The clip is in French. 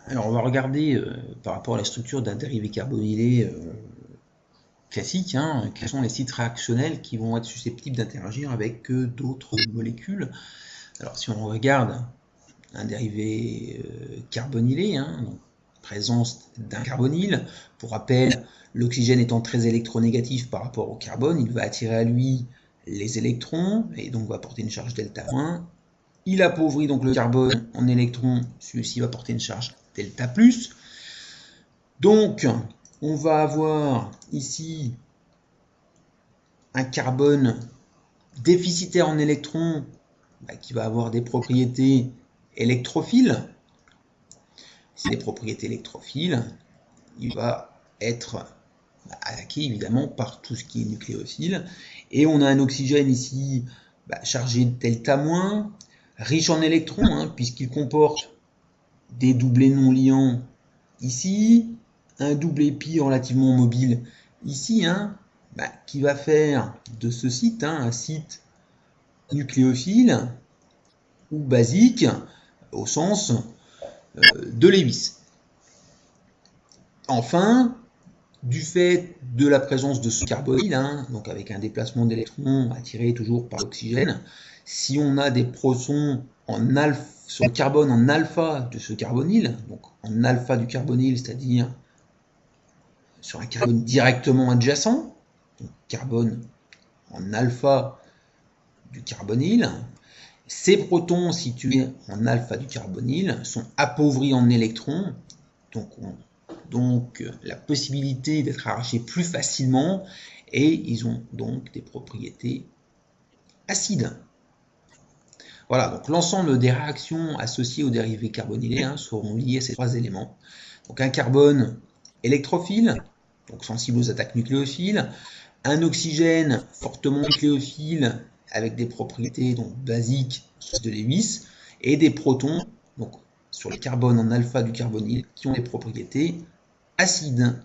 Alors on va regarder par rapport à la structure d'un dérivé carbonylé classique, quels sont les sites réactionnels qui vont être susceptibles d'interagir avec d'autres molécules. Alors si on regarde un dérivé carbonylé, donc présence d'un carbonyle, pour rappel, l'oxygène étant très électronégatif par rapport au carbone, il va attirer à lui les électrons et donc va porter une charge delta-. Il appauvrit donc le carbone en électrons, celui-ci va porter une charge delta+. Donc, on va avoir ici un carbone déficitaire en électrons qui va avoir des propriétés électrophiles. Si des propriétés électrophiles, il va être attaqué évidemment par tout ce qui est nucléophile. Et on a un oxygène ici chargé de delta-, riche en électrons, puisqu'il comporte des doublés non liants ici, un double épi relativement mobile ici, qui va faire de ce site un site nucléophile ou basique au sens de Lewis. Enfin, du fait de la présence de ce carbonyle, donc avec un déplacement d'électrons attiré toujours par l'oxygène, si on a des protons en alpha, sur le carbone en alpha de ce carbonyle, donc en alpha du carbonyle, c'est-à-dire sur un carbone directement adjacent, donc carbone en alpha du carbonyle, ces protons situés en alpha du carbonyle sont appauvris en électrons, donc la possibilité d'être arrachés plus facilement, et ils ont donc des propriétés acides. Voilà, donc l'ensemble des réactions associées aux dérivés carbonylés seront liées à ces trois éléments. Donc un carbone électrophile, donc sensible aux attaques nucléophiles, un oxygène fortement nucléophile avec des propriétés donc basiques de Lewis, et des protons donc sur les carbones en alpha du carbonyle qui ont des propriétés acides.